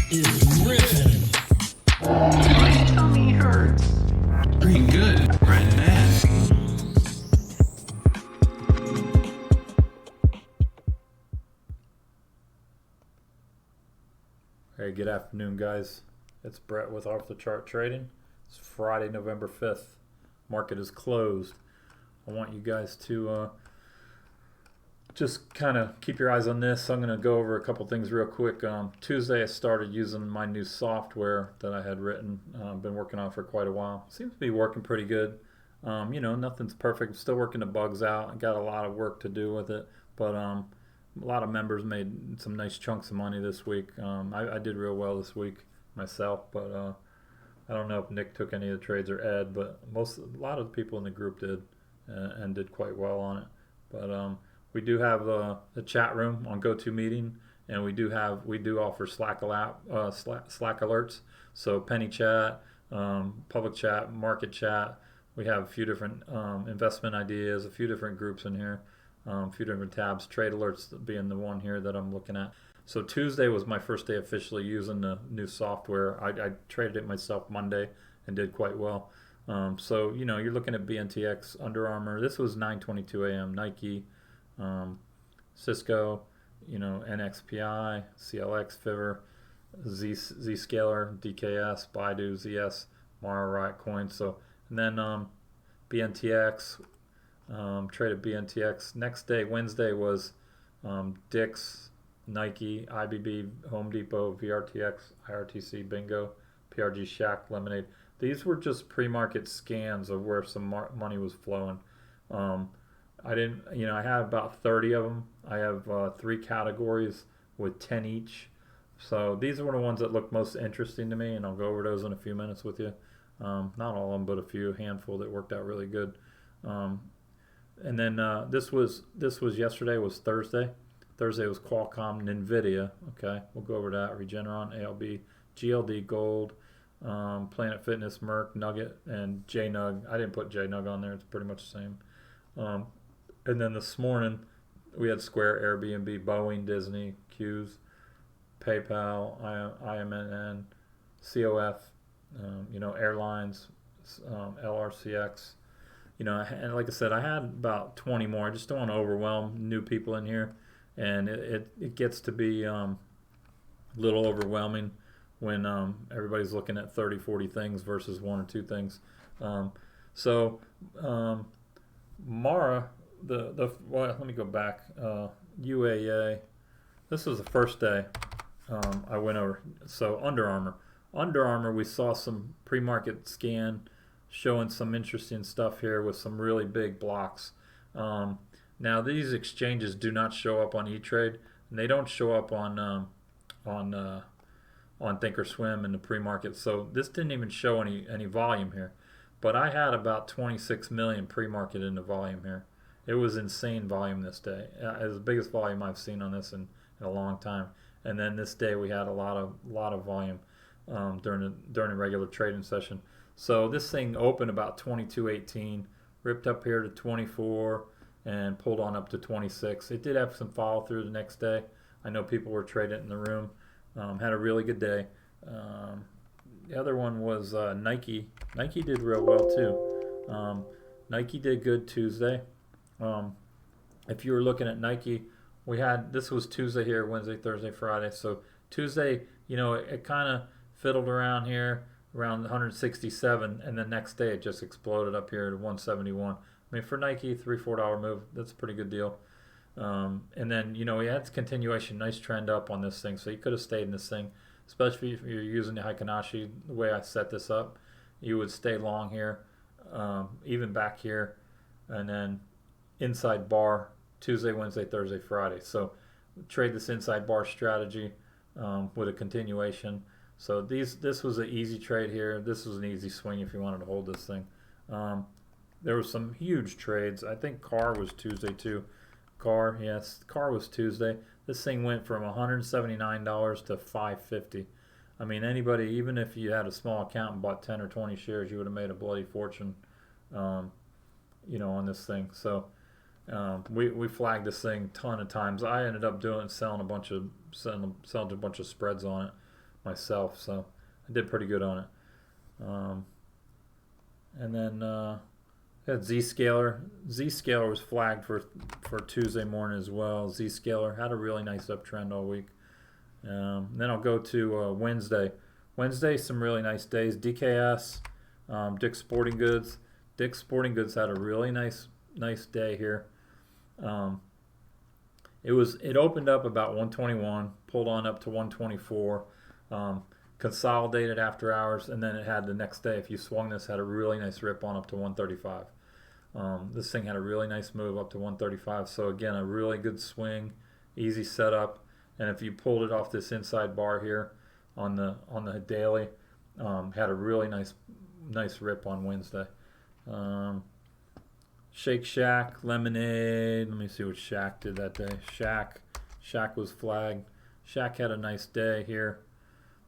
is Griffin. My tummy hurts. Pretty good, Red Man. Hey, good afternoon, guys. It's Brett with Off the Chart Trading. It's Friday, November 5th. Market is closed. I want you guys to just kind of keep your eyes on this. I'm going to go over a couple things real quick. Tuesday, I started using my new software that I had written. Been working on for quite a while. Seems to be working pretty good. Nothing's perfect. I'm still working the bugs out. I got a lot of work to do with it, but a lot of members made some nice chunks of money this week. I did real well this week myself, but I don't know if Nick took any of the trades or Ed, but a lot of the people in the group did and did quite well on it. But we do have the chat room on GoToMeeting, and we do offer Slack alerts. So Penny Chat, Public Chat, Market Chat. We have a few different investment ideas, a few different groups in here. A few different tabs, trade alerts being the one here that I'm looking at. So Tuesday was my first day officially using the new software. I traded it myself Monday and did quite well. So you're looking at BNTX, Under Armour. This was 9:22 a.m. Nike, Cisco, NXPI, CLX, Fiverr, Zscaler, DKS, Baidu, ZS, Mara, Riot Coin. So and then BNTX. Traded BNTX. Next day, Wednesday, was Dick's, Nike, IBB, Home Depot, VRTX, IRTC, Bingo, PRG, Shack, Lemonade. These were just pre-market scans of where some money was flowing. I had about 30 of them. I have 3 categories with 10 each. So these were the ones that looked most interesting to me, and I'll go over those in a few minutes with you. Not all of them, but a handful that worked out really good. And then this was yesterday, was Thursday. Thursday was Qualcomm, Nvidia. Okay, we'll go over that. Regeneron, ALB, GLD, Gold, Planet Fitness, Merck, Nugget, and JNUG. I didn't put JNUG on there. It's pretty much the same. And then this morning we had Square, Airbnb, Boeing, Disney, Q's, PayPal, IMNN, COF, airlines, LRCX. And like I said, I had about 20 more. I just don't want to overwhelm new people in here, and it gets to be a little overwhelming when everybody's looking at 30, 40 things versus 1 or 2 things. Mara, let me go back. UAA. This was the first day I went over. So Under Armour, we saw some pre-market scan showing some interesting stuff here with some really big blocks. Now these exchanges do not show up on E-Trade, and they don't show up on Thinkorswim in the pre-market. So this didn't even show any volume here. But I had about 26 million pre-market in the volume here. It was insane volume this day. It was the biggest volume I've seen on this in a long time. And then this day we had a lot of volume during a regular trading session. So this thing opened about 22.18, ripped up here to 24, and pulled on up to 26. It did have some follow through the next day. I know people were trading it in the room. Had a really good day. The other one was Nike. Nike did real well too. Nike did good Tuesday. If you were looking at Nike, this was Tuesday here, Wednesday, Thursday, Friday. So Tuesday, it kind of fiddled around here around 167, and the next day it just exploded up here to 171. I mean, for Nike, $3-4 move, that's a pretty good deal. And then he had continuation, nice trend up on this thing, so you could have stayed in this thing, especially if you're using the Heikinashi the way I set this up. You would stay long here, even back here, and then inside bar Tuesday, Wednesday, Thursday, Friday. So trade this inside bar strategy with a continuation. So this was an easy trade here. This was an easy swing if you wanted to hold this thing. There were some huge trades. I think Car was Tuesday too. Car was Tuesday. This thing went from $179 to $550. I mean, anybody, even if you had a small account and bought 10 or 20 shares, you would have made a bloody fortune, on this thing. So we flagged this thing a ton of times. I ended up selling a bunch of spreads on it myself, so I did pretty good on it. And then had Zscaler. Zscaler was flagged for Tuesday morning as well. Zscaler had a really nice uptrend all week. Then I'll go to Wednesday. Wednesday, some really nice days. DKS, Dick's Sporting Goods. Dick's Sporting Goods had a really nice day here. It opened up about 121, pulled on up to 124, consolidated after hours, and then it had the next day, if you swung this, had a really nice rip on up to 135. This thing had a really nice move up to 135. So again, a really good swing, easy setup. And if you pulled it off this inside bar here on the daily, had a really nice rip on Wednesday. Shake Shack, Lemonade. Let me see what Shack did that day. Shack was flagged. Shack had a nice day here.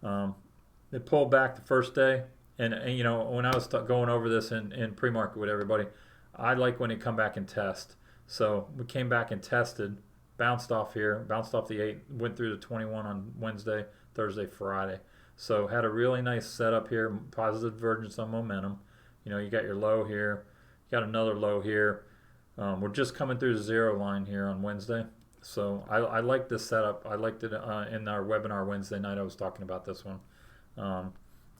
They pulled back the first day, and you know, when I was going over this in pre-market with everybody, I like when they come back and test. So we came back and tested, bounced off here, bounced off the 8, went through the 21 on Wednesday, Thursday, Friday. So had a really nice setup here, positive divergence on momentum. You know, you got your low here, you got another low here. We're just coming through the 0 line here on Wednesday. So I like this setup. I liked it in our webinar Wednesday night. I was talking about this one.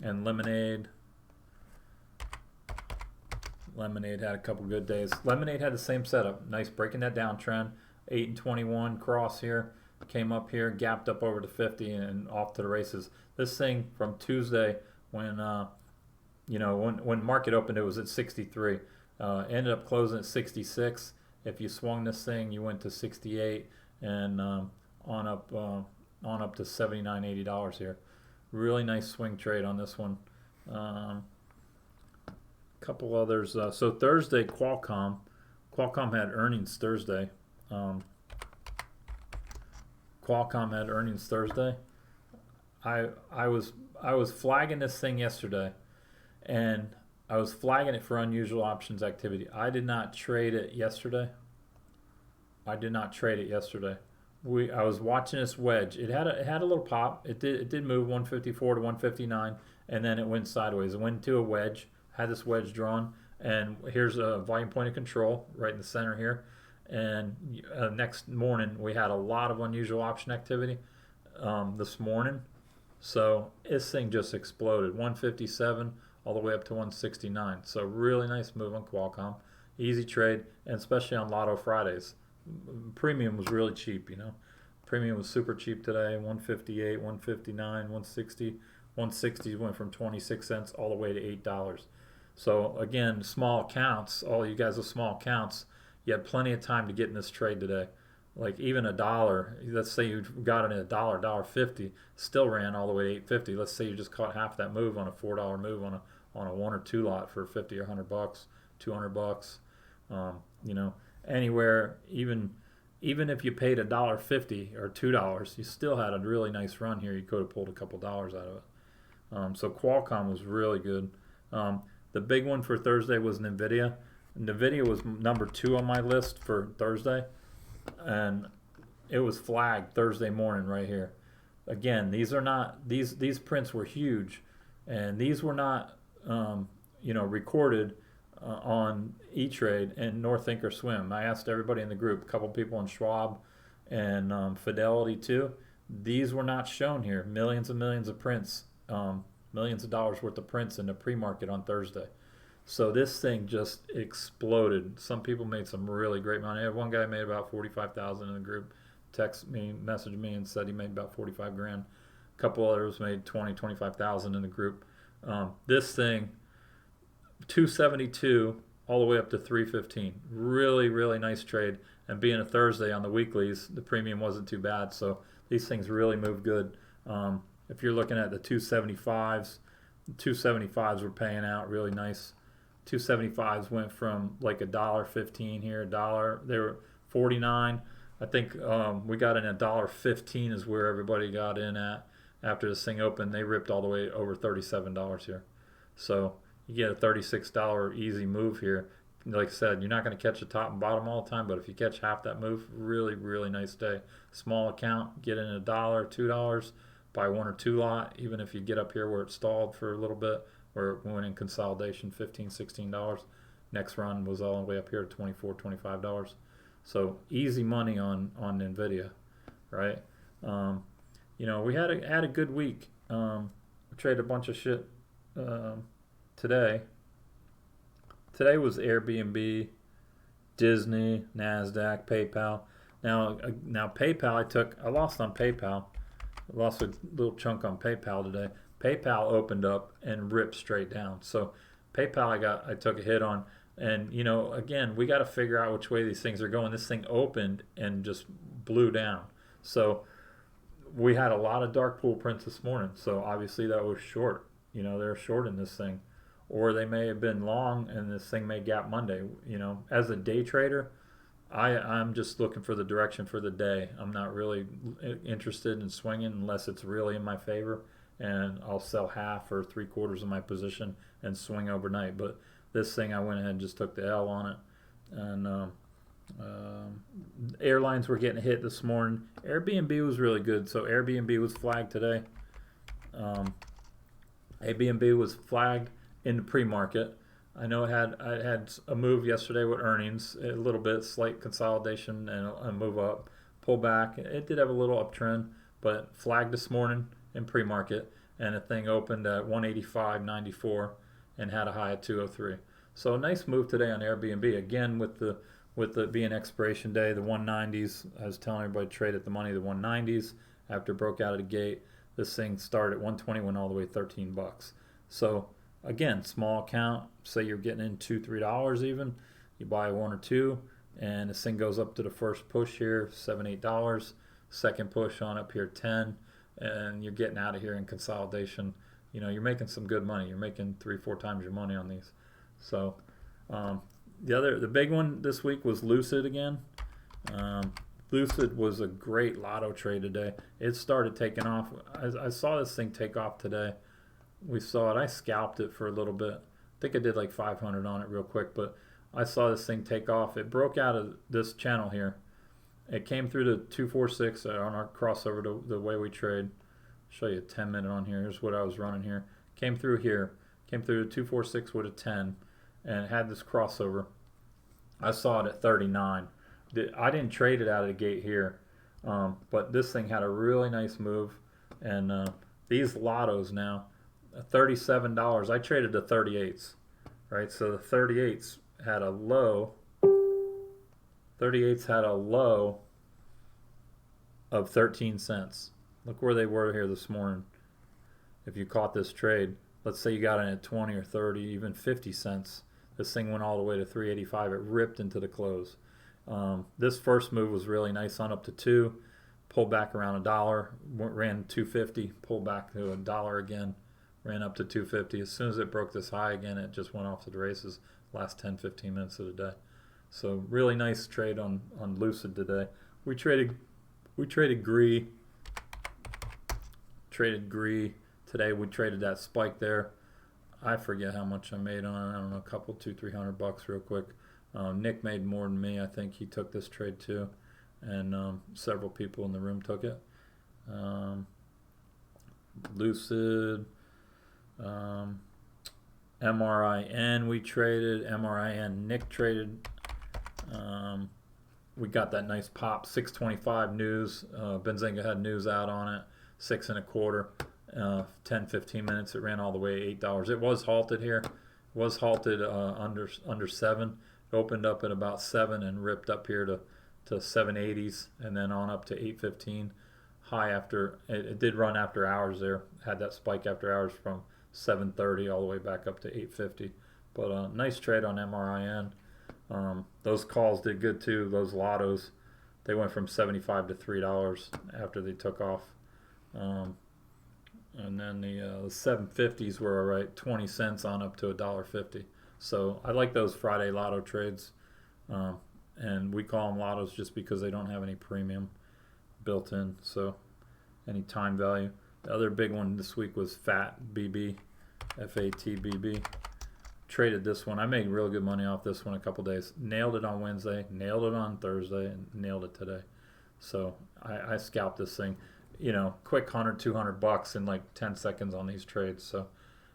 And Lemonade had a couple good days. Lemonade had the same setup. Nice breaking that downtrend. 8 and 21 cross here. Came up here, gapped up over to 50 and off to the races. This thing from Tuesday when when market opened, it was at 63. Ended up closing at 66. If you swung this thing, you went to 68 and on up to $79, $80 here. Really nice swing trade on this one. Couple others. So Thursday, Qualcomm had earnings Thursday. Qualcomm had earnings Thursday. I was flagging this thing yesterday, and I was flagging it for unusual options activity. I did not trade it yesterday. I was watching this wedge. It had a little pop. It did move 154 to 159, and then it went sideways. It went to a wedge. Had this wedge drawn, and here's a volume point of control right in the center here. And next morning we had a lot of unusual option activity this morning. So this thing just exploded, 157 all the way up to 169. So really nice move on Qualcomm. Easy trade, and especially on Lotto Fridays. Premium was really cheap, you know. Premium was super cheap today, 158, 159, 160. 160 went from 26 cents all the way to $8. So again, small accounts, all you guys with small accounts, you had plenty of time to get in this trade today. Like even $1, let's say you got it at $1.50, still ran all the way to $8.50. Let's say you just caught half that move on a $4 move on a 1 or 2 lot for 50 or $100, $200. You know, anywhere, even if you paid $1.50 or $2, you still had a really nice run here. You could have pulled a couple dollars out of it. So Qualcomm was really good. The big one for Thursday was NVIDIA. NVIDIA was number 2 on my list for Thursday, and it was flagged Thursday morning right here. Again, these are not these prints were huge, and these were not recorded on E-Trade and nor Thinkorswim. I asked everybody in the group, a couple people on Schwab and Fidelity too. These were not shown here. Millions and millions of prints, millions of dollars worth of prints in the pre-market on Thursday. So this thing just exploded. Some people made some really great money. I had one guy made about $45,000 in the group. Messaged me and said he made about 45 grand. A couple others made 25,000 in the group. This thing, 272 all the way up to 315. Really, really nice trade. And being a Thursday on the weeklies, the premium wasn't too bad. So these things really move good. If you're looking at the 275s, 275s were paying out really nice. 275s went from like $1.15 here, $1. They were 49. I think we got in $1.15 is where everybody got in at after this thing opened. They ripped all the way over $37 here. So you get a $36 easy move here. Like I said, you're not going to catch the top and bottom all the time, but if you catch half that move, really, really nice day. Small account, get in $1, $2, buy 1 or 2 lot, even if you get up here where it stalled for a little bit, where it went in consolidation, $15, $16. Next run was all the way up here at $24, $25. So easy money on NVIDIA, right? We had a good week. We traded a bunch of shit today. Today was Airbnb, Disney, NASDAQ, PayPal. Now PayPal, I lost on PayPal. I lost a little chunk on PayPal today. PayPal opened up and ripped straight down. So PayPal I took a hit on. And, again, we got to figure out which way these things are going. This thing opened and just blew down. So we had a lot of dark pool prints this morning. So obviously that was short. They're short in this thing. Or they may have been long and this thing may gap Monday. As a day trader, I'm just looking for the direction for the day. I'm not really interested in swinging unless it's really in my favor. And I'll sell half or 3/4 of my position and swing overnight. But this thing, I went ahead and just took the L on it. And airlines were getting hit this morning. Airbnb was really good. So Airbnb was flagged today. Airbnb was flagged in the pre-market. I know I had a move yesterday with earnings, a little bit, slight consolidation and a move up, pull back. It did have a little uptrend, but flagged this morning in pre-market, and the thing opened at 185.94 and had a high at 203. So a nice move today on Airbnb. Again, with the being expiration day, the 190s. I was telling everybody trade at the money, the 190s. After it broke out of the gate, this thing started at 120, went all the way $13. So again, small account. Say you're getting in $2-3 even. You buy 1 or 2, and this thing goes up to the first push here, $7-8. Second push on up here, 10, and you're getting out of here in consolidation. You're making some good money. You're making 3-4 times your money on these. So the big one this week was Lucid again. Lucid was a great lotto trade today. It started taking off. I saw this thing take off today. We saw it. I scalped it for a little bit. I think I did like 500 on it real quick, but I saw this thing take off. It broke out of this channel here. It came through the 246 on our crossover to the way we trade. Show you a 10-minute on here. Here's what I was running here. Came through here. Came through the 246 with a 10 and had this crossover. I saw it at 39. I didn't trade it out of the gate here, but this thing had a really nice move. And these lottos now, $37. I traded the 38s, right? So the 38s had a low. 38s had a low of 13 cents. Look where they were here this morning. If you caught this trade, let's say you got in at 20 or 30, even 50 cents. This thing went all the way to 385. It ripped into the close. This first move was really nice on up to 2. Pulled back around $1. Ran 250. Pulled back to $1 again. Ran up to 250. As soon as it broke this high again, it just went off to the races last 10-15 minutes of the day. So really nice trade on Lucid today. We traded GREE. Traded GREE today. We traded that spike there. I forget how much I made on it. I don't know, a couple, $200-300 real quick. Nick made more than me. I think he took this trade too, and several people in the room took it. Lucid, MRIN we traded. MRIN Nick traded. We got that nice pop. 625 news. Benzinga had news out on it. 6 1/4. 10-15 minutes. It ran all the way $8. It was halted here. It was halted under 7. It opened up at about 7 and ripped up here to 780s and then on up to 815. High after it did run after hours there. Had that spike after hours from 730 all the way back up to 850. But nice trade on MRIN. Those calls did good too. Those lottos, they went from 75 to $3 after they took off. And then the 750s were all right, 20 cents on up to $1.50. So I like those Friday lotto trades, and we call them lottos just because they don't have any premium built in, so any time value. The other big one this week was FATBB, FATBB. Traded this one. I made real good money off this one a couple days. Nailed it on Wednesday, nailed it on Thursday, and nailed it today. So I scalped this thing. quick 100, $200 in like 10 seconds on these trades. So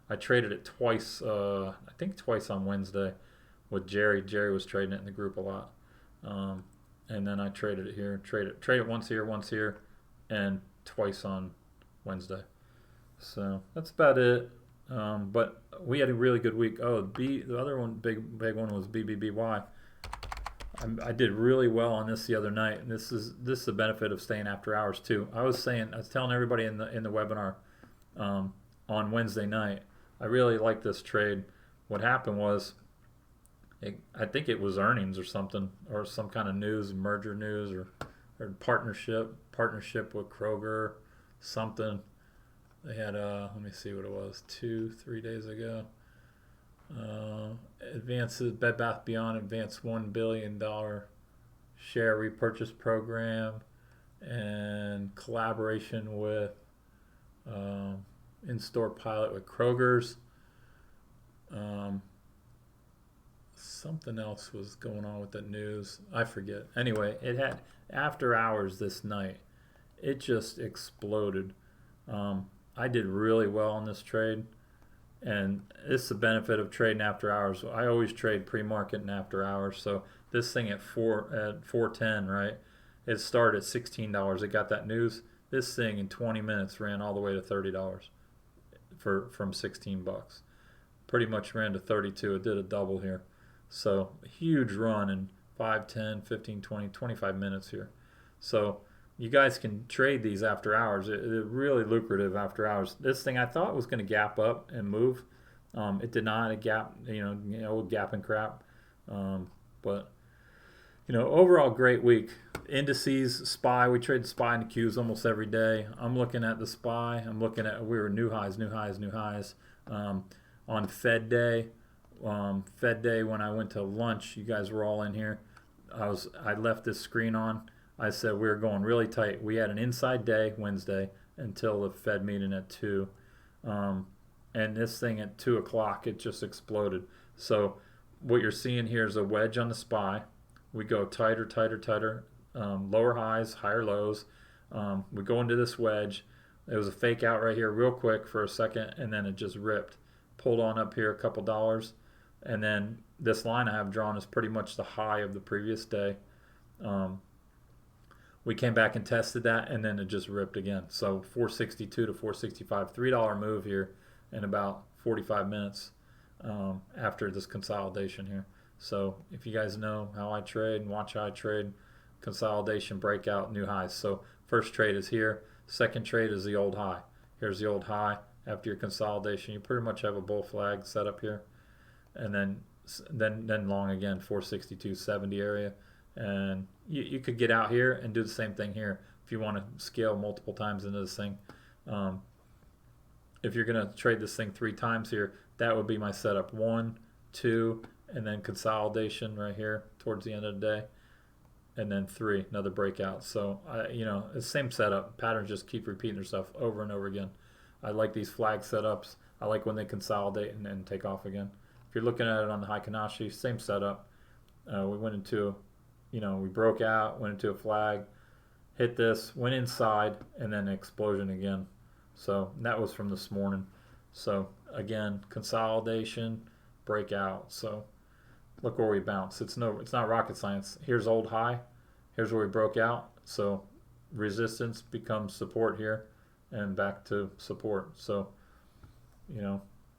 I traded it twice, I think twice on Wednesday with Jerry. Jerry was trading it in the group a lot. And then I traded it here, trade it once here, and twice on Wednesday. So that's about it. But we had a really good week. Oh, the other one, big one was BBBY. I did really well on this the other night, and this is the benefit of staying after hours too. I was telling everybody in the webinar on Wednesday night, I really like this trade. What happened was, I think it was earnings or something, or some kind of news, merger news, or partnership with Kroger, something. They had let me see what it was, 2-3 days ago. Advances, Bed Bath Beyond advanced $1 billion share repurchase program, and collaboration with in-store pilot with Kroger's. Something else was going on with the news. I forget. Anyway, it had after hours this night. It just exploded. I did really well on this trade. And this is the benefit of trading after hours. I always trade pre-market and after hours. So this thing at 410, right? It started at $16. It got that news. This thing in 20 minutes ran all the way to $30 from $16. Pretty much ran to 32. It did a double here. So huge run in 5, 10, 15, 20, 25 minutes here. So you guys can trade these after hours. They're really lucrative after hours. This thing I thought was going to gap up and move. It did not. It gap, gap and crap. But overall great week. Indices, SPY. We trade SPY and Qs almost every day. I'm looking at the SPY. We were new highs. On Fed Day. Fed Day when I went to lunch, you guys were all in here. I left this screen on. I said we were going really tight. We had an inside day Wednesday until the Fed meeting at 2. And this thing at 2 o'clock, it just exploded. So what you're seeing here is a wedge on the SPY. We go tighter, lower highs, higher lows. We go into this wedge. It was a fake out right here real quick for a second, and then it just ripped. Pulled on up here a couple dollars. And then this line I have drawn is pretty much the high of the previous day. We came back and tested that, and then it just ripped again. So 462 to 465, $3 move here in about 45 minutes after this consolidation here. So if you guys know how I trade and watch how I trade, consolidation, breakout, new highs. So first trade is here. Second trade is the old high. Here's the old high. After your consolidation, you pretty much have a bull flag set up here. And then long again, 462.70 area. And you could get out here and do the same thing here if you want to scale multiple times into this thing. If you're going to trade this thing 3 times here, that would be my setup. 1, 2, and then consolidation right here towards the end of the day. And then 3, another breakout. So, it's the same setup. Patterns just keep repeating themselves over and over again. I like these flag setups. I like when they consolidate and then take off again. If you're looking at it on the Heikin Ashi, same setup. We went into, we broke out, went into a flag, hit this, went inside, and then an explosion again. So that was from this morning. So again, consolidation, breakout. So look where we bounce. It's not rocket science. Here's old high. Here's where we broke out. So resistance becomes support here, and back to support. So,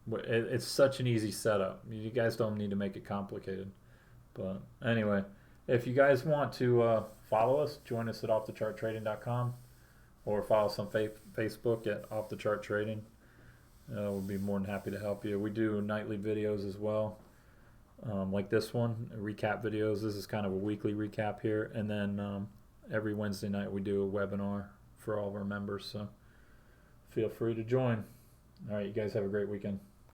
it's such an easy setup. You guys don't need to make it complicated. But anyway, if you guys want to follow us, join us at OffTheChartTrading.com, or follow us on Facebook at Off the Chart Trading. We'll be more than happy to help you. We do nightly videos as well, like this one, recap videos. This is kind of a weekly recap here. And then every Wednesday night we do a webinar for all of our members. So feel free to join. All right, you guys have a great weekend.